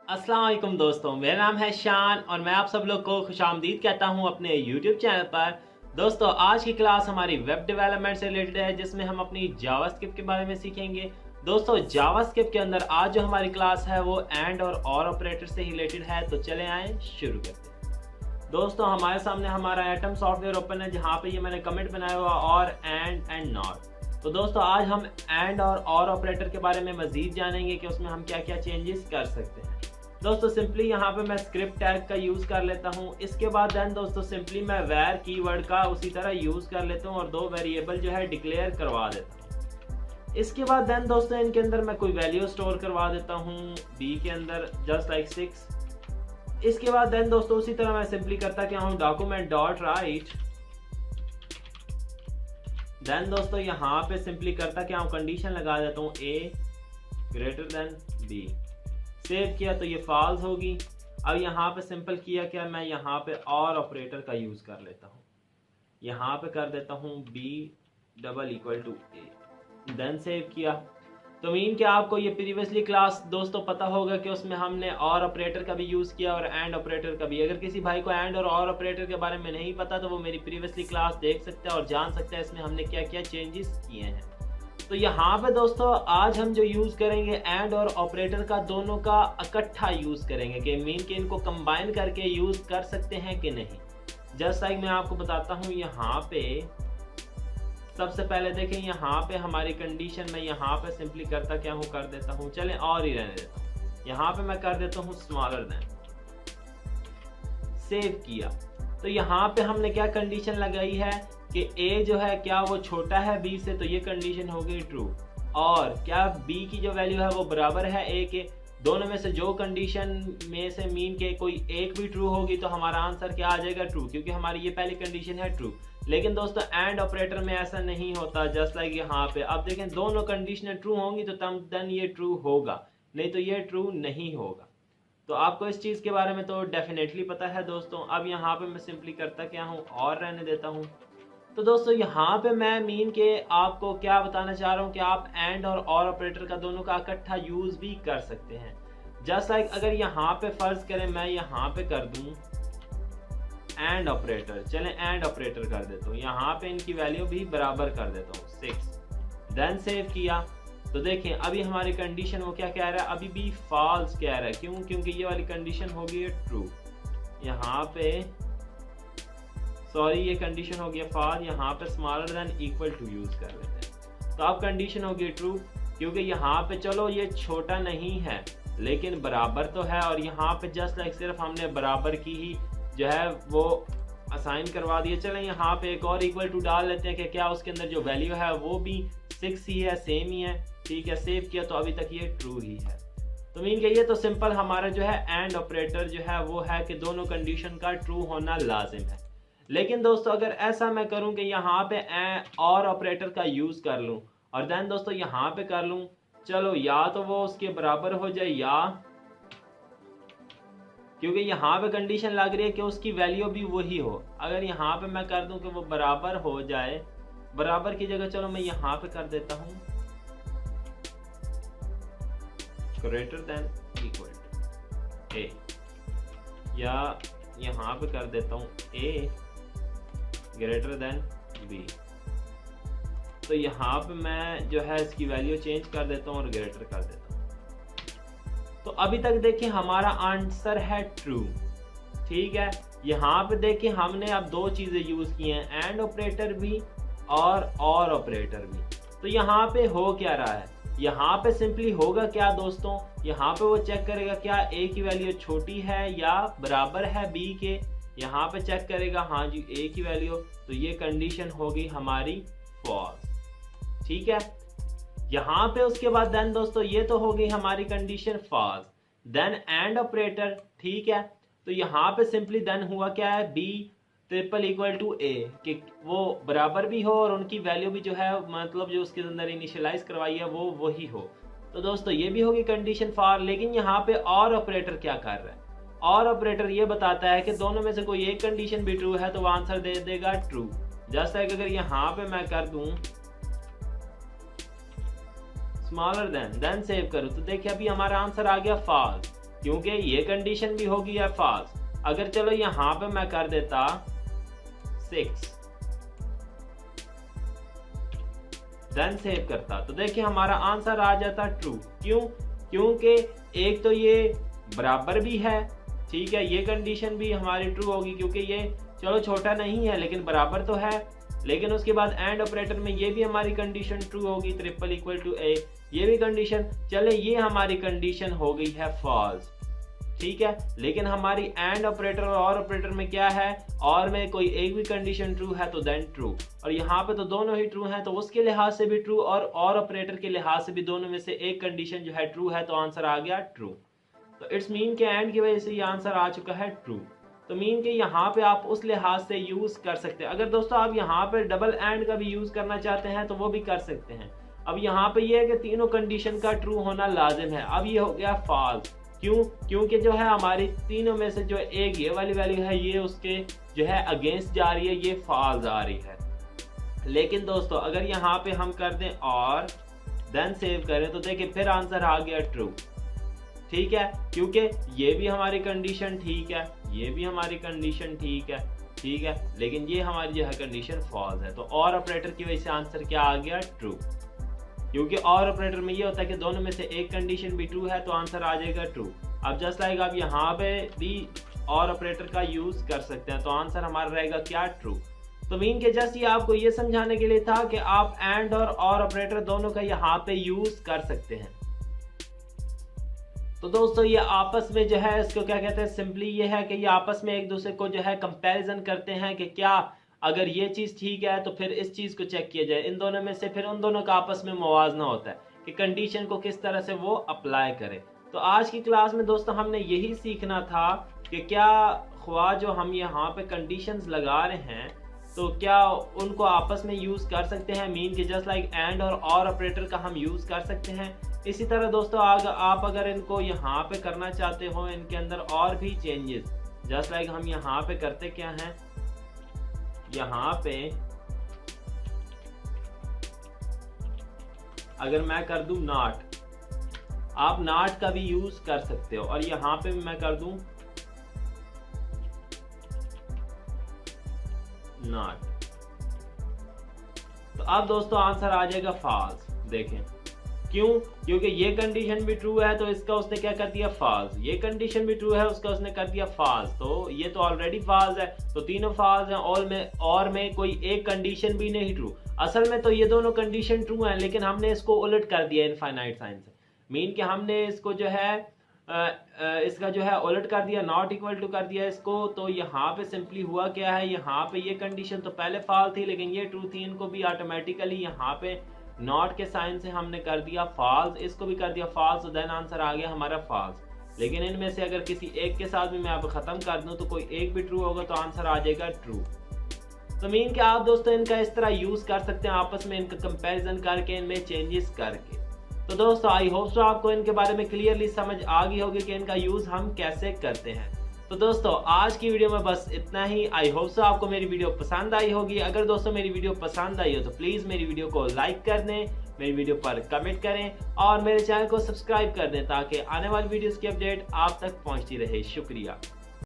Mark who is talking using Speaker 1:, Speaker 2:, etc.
Speaker 1: अस्सलाम वालेकुम दोस्तों, मेरा नाम है शान और मैं आप सब लोग को खुशामदीद कहता हूं अपने YouTube चैनल पर। दोस्तों, आज की क्लास हमारी वेब डेवलपमेंट से रिलेटेड है, जिसमें हम अपनी जावास्क्रिप्ट के बारे में सीखेंगे। दोस्तों, जावास्क्रिप्ट के अंदर आज जो हमारी क्लास है वो एंड और ऑपरेटर से रिलेटेड है। तो चले आए शुरू करते हैं। दोस्तों, हमारे सामने हमारा एटम सॉफ्टवेयर ओपन है, जहाँ पे ये मैंने कमेंट बनाया हुआ और एंड नॉट। तो दोस्तों, आज हम एंड और ऑपरेटर के बारे में मजीद जानेंगे कि उसमें हम क्या क्या चेंजेस कर सकते हैं। दोस्तों, सिंपली यहाँ पे मैं स्क्रिप्ट टैग का यूज़ कर लेता हूँ। इसके बाद देन दोस्तों सिंपली मैं वैर कीवर्ड का उसी तरह यूज़ कर लेता हूँ और दो वेरिएबल जो है डिक्लेयर करवा देता हूँ। इसके बाद देन दोस्तों इनके अंदर मैं कोई वैल्यू स्टोर करवा देता हूँ बी के अंदर, जस्ट लाइक 6। इसके बाद देन दोस्तों उसी तरह मैं सिंपली करता क्या हूँ डॉक्यूमेंट डॉट राइट। देन दोस्तों यहाँ पे सिंपली करता क्या हूँ कंडीशन लगा देता हूँ ए ग्रेटर देन बी। सेव किया तो ये फॉल्स होगी। अब यहाँ पे सिंपल किया क्या, मैं यहाँ पे और ऑपरेटर का यूज़ कर लेता हूँ। यहाँ पे कर देता हूँ B double equal to A, then save किया। तो मीन कि आपको ये प्रीवियसली क्लास दोस्तों पता होगा कि उसमें हमने और ऑपरेटर का भी यूज़ किया और एंड ऑपरेटर का भी। अगर किसी भाई को एंड और ऑपरेटर के बारे में नहीं पता तो वो मेरी प्रीवियसली क्लास देख सकते हैं और जान सकते हैं इसमें हमने क्या क्या चेंजेस किए हैं। तो यहाँ पे दोस्तों आज हम जो यूज़ करेंगे एंड और ऑपरेटर का, दोनों का इकट्ठा यूज़ करेंगे कि मीन के इनको कंबाइन करके यूज़ कर सकते हैं कि नहीं। जस्ट लाइक मैं आपको बताता हूँ। यहाँ पे सबसे पहले देखें, यहाँ पे हमारी कंडीशन में यहाँ पे सिंपली करता क्या हूँ, कर देता हूँ, चलें और ही रहने देता हूँ। यहाँ पे मैं कर देता हूँ स्मॉलर देन, सेव किया। तो यहाँ पे हमने क्या कंडीशन लगाई है कि a जो है क्या वो छोटा है b से, तो ये कंडीशन हो गई ट्रू। और क्या b की जो वैल्यू है वो बराबर है a के। दोनों में से जो कंडीशन में से मीन के कोई एक भी ट्रू होगी तो हमारा आंसर क्या आ जाएगा, ट्रू, क्योंकि हमारी ये पहली कंडीशन है ट्रू। लेकिन दोस्तों एंड ऑपरेटर में ऐसा नहीं होता। जस्ट लाइक यहाँ पे अब देखें, दोनों कंडीशनें ट्रू होंगी तो तब देन ये ट्रू होगा, नहीं तो ये ट्रू नहीं होगा। तो आपको इस चीज़ के बारे में तो डेफिनेटली पता है दोस्तों। अब यहाँ पे मैं सिंपली करता क्या हूँ और रहने देता हूँ। तो दोस्तों यहाँ पे मैं मीन के आपको क्या बताना चाह रहा हूँ कि आप एंड और ऑपरेटर का दोनों का इकट्ठा यूज़ भी कर सकते हैं। जस्ट लाइक अगर यहाँ पे फर्ज करें मैं यहाँ पे कर दूँ एंड ऑपरेटर, चलें एंड ऑपरेटर कर देता हूँ। यहाँ पे इनकी वैल्यू भी बराबर कर देता हूँ 6, देन सेव किया। तो देखें अभी हमारी कंडीशन वो क्या कह रहा है, अभी भी फॉल्स कह रहा है। क्यों? क्योंकि ये वाली कंडीशन होगी ट्रू। यहाँ पे सॉरी, ये कंडीशन हो गया फॉल्स। यहाँ पे smaller than equal to use कर लेते हैं। तो अब कंडीशन होगी ट्रू, क्योंकि यहाँ पे चलो ये छोटा नहीं है लेकिन बराबर तो है। और यहाँ पे जस्ट लाइक सिर्फ हमने बराबर की ही जो है वो असाइन करवा दिए। चलें यहाँ पे एक और इक्वल टू डाल लेते हैं कि क्या उसके अंदर जो वैल्यू है वो भी 6 ही है, सेम ही है। ठीक है, सेव किया तो अभी तक ये ट्रू ही है। तो मीन के ये तो सिंपल हमारा जो है एंड ऑपरेटर जो है वो है कि दोनों कंडीशन का ट्रू होना लाजिम है। लेकिन दोस्तों अगर ऐसा मैं करूं कि यहाँ पे और ऑपरेटर का यूज़ कर लूं और देन दोस्तों यहाँ पे कर लूं, चलो या तो वो उसके बराबर हो जाए या, क्योंकि यहाँ पे कंडीशन लग रही है कि उसकी वैल्यू भी वही हो। अगर यहाँ पे मैं कर दूं कि वो बराबर हो जाए, बराबर की जगह चलो मैं यहाँ पे कर देता हूँ ग्रेटर देन इक्वल टू ए, या यहाँ पे कर देता हूँ ए ग्रेटर देन बी। तो यहाँ पे मैं जो है इसकी वैल्यू चेंज कर देता हूँ और ग्रेटर कर देता हूँ। तो अभी तक देखिए हमारा आंसर है ट्रू। ठीक है, यहाँ पे देखिए हमने अब दो चीज़ें यूज़ की हैं, एंड ऑपरेटर भी और ऑपरेटर भी। तो यहाँ पे हो क्या रहा है, यहाँ पे सिंपली होगा क्या दोस्तों, यहाँ पे वो चेक करेगा क्या ए की वैल्यू छोटी है या बराबर है बी के। यहाँ पे चेक करेगा हाँ जी ए की वैल्यू, तो ये कंडीशन होगी हमारी फॉल्स। ठीक है, यहाँ पे उसके बाद देन दोस्तों ये तो हो गई हमारी condition false. Then and operator, ठीक है, तो यहाँ पे सिंपली देन हुआ क्या है, बी ट्रिपल इक्वल टू ए, कि वो बराबर भी हो और उनकी वैल्यू भी जो है मतलब जो उसके अंदर इनिशियलाइज करवाई है वो वही हो। तो दोस्तों ये भी होगी कंडीशन फॉर। लेकिन यहाँ पे और ऑपरेटर क्या कर रहा है, और ऑपरेटर ये बताता है कि दोनों में से कोई एक कंडीशन भी ट्रू है तो वो आंसर दे देगा ट्रू। जस्ट लाइक अगर यहाँ पे मैं कर दूं स्मॉलर देन सेव करूं तो देखिए अभी हमारा आंसर आ गया फॉल्स। क्योंकि ये कंडीशन भी होगी या फॉल्स। अगर चलो यहाँ पे मैं कर देता 6 देन सेव करता तो देखिए हमारा आंसर आ जाता ट्रू। क्यों? क्योंकि एक तो ये बराबर भी है, ठीक है, ये कंडीशन भी हमारी ट्रू होगी क्योंकि ये चलो छोटा नहीं है लेकिन बराबर तो है। लेकिन उसके बाद एंड ऑपरेटर में ये भी हमारी कंडीशन ट्रू होगी, ट्रिपल इक्वल टू ए, ये भी कंडीशन। चले ये हमारी कंडीशन हो गई है फॉल्स, ठीक है। लेकिन हमारी एंड ऑपरेटर और ऑपरेटर में क्या है, और में कोई एक भी कंडीशन ट्रू है तो देन ट्रू, और यहाँ पे तो दोनों ही ट्रू हैं तो उसके लिहाज से भी ट्रू और ऑपरेटर के लिहाज से भी दोनों में से एक कंडीशन जो है ट्रू है तो आंसर आ गया ट्रू। तो इट्स मीन के एंड की वजह से ये आंसर आ चुका है ट्रू। तो मीन के यहाँ पे आप उस लिहाज से यूज कर सकते हैं। अगर दोस्तों आप यहाँ पे डबल एंड का भी यूज करना चाहते हैं तो वो भी कर सकते हैं। अब यहाँ पे ये है कि तीनों कंडीशन का ट्रू होना लाजिम है। अब ये हो गया फॉल्स। क्यों? क्योंकि जो है हमारी तीनों में से जो एक ये वाली वैल्यू है ये उसके जो है अगेंस्ट जा रही है, ये फॉल्स आ रही है। लेकिन दोस्तों अगर यहाँ पे हम कर दें और देन सेव करें तो देखिए फिर आंसर आ गया ट्रू, ठीक है, क्योंकि ये भी हमारी कंडीशन ठीक है, ये भी हमारी कंडीशन ठीक है, ठीक है, लेकिन ये हमारी जो है कंडीशन फॉल्स है। तो और ऑपरेटर की वजह से आंसर क्या आ गया ट्रू, क्योंकि और ऑपरेटर में ये होता है कि दोनों में से एक कंडीशन भी ट्रू है तो आंसर आ जाएगा ट्रू। अब जस्ट लाइक आप यहाँ पे भी और ऑपरेटर का यूज कर सकते हैं तो आंसर हमारा रहेगा क्या ट्रू। तो मीन के जस्ट ये आपको ये समझाने के लिए था कि आप एंड और ऑपरेटर दोनों का यहाँ पे यूज कर सकते हैं। तो दोस्तों ये आपस में जो है इसको क्या कहते हैं, सिंपली ये है कि ये आपस में एक दूसरे को जो है कंपैरिजन करते हैं कि क्या अगर ये चीज़ ठीक है तो फिर इस चीज़ को चेक किया जाए, इन दोनों में से फिर उन दोनों का आपस में मुवाजना होता है कि कंडीशन को किस तरह से वो अप्लाई करे। तो आज की क्लास में दोस्तों हमने यही सीखना था कि क्या ख्वाह जो हम यहाँ पे कंडीशंस लगा रहे हैं तो क्या उनको आपस में यूज़ कर सकते हैं, मीन के जस्ट लाइक एंड और ऑपरेटर का हम यूज़ कर सकते हैं। इसी तरह दोस्तों आप अगर इनको यहाँ पे करना चाहते हो, इनके अंदर और भी चेंजेस, जस्ट लाइक हम यहाँ पे करते क्या हैं, यहाँ पे अगर मैं कर दूं नॉट, आप नॉट का भी यूज कर सकते हो, और यहाँ पे मैं कर दूं नॉट, तो अब दोस्तों आंसर आ जाएगा फॉल्स। देखें क्यों? क्योंकि ये कंडीशन भी ट्रू है तो इसका उसने क्या कर दिया फॉल्स, ये कंडीशन भी ट्रू है उसका उसने कर दिया फॉल्स, तो ये तो ऑलरेडी फॉल्स है, तो तीनों फॉल्स हैं और में कोई एक कंडीशन भी नहीं ट्रू। असल में तो ये दोनों कंडीशन ट्रू हैं लेकिन हमने इसको उलट कर दिया इनफाइनाइट साइन से, मीन कि हमने इसको जो है इसका जो है उलट कर दिया, नॉट इक्वल टू कर दिया इसको। तो यहाँ पे सिंपली हुआ क्या है, यहाँ पे ये कंडीशन तो पहले फॉल्स थी लेकिन ये ट्रू थी, इनको भी ऑटोमेटिकली यहाँ पे नॉट के साइन से हमने कर दिया फॉल्स, इसको भी कर दिया फॉल्स, तो देन आंसर आ गया हमारा फॉल्स। लेकिन इनमें से अगर किसी एक के साथ भी मैं अब खत्म कर दूं तो कोई एक भी ट्रू होगा तो आंसर आ जाएगा ट्रू। तो मीन कि आप दोस्तों इनका इस तरह यूज कर सकते हैं आपस में, इनका कंपैरिजन करके, इनमें चेंजेस करके। तो दोस्तों आई होप सो आपको इनके बारे में क्लियरली समझ आ गई होगी कि इनका यूज हम कैसे करते हैं। तो दोस्तों आज की वीडियो में बस इतना ही। आई होप सो आपको मेरी वीडियो पसंद आई होगी। अगर दोस्तों मेरी वीडियो पसंद आई हो तो प्लीज़ मेरी वीडियो को लाइक कर दें, मेरी वीडियो पर कमेंट करें और मेरे चैनल को सब्सक्राइब कर दें ताकि आने वाली वीडियोस की अपडेट आप तक पहुंचती रहे। शुक्रिया।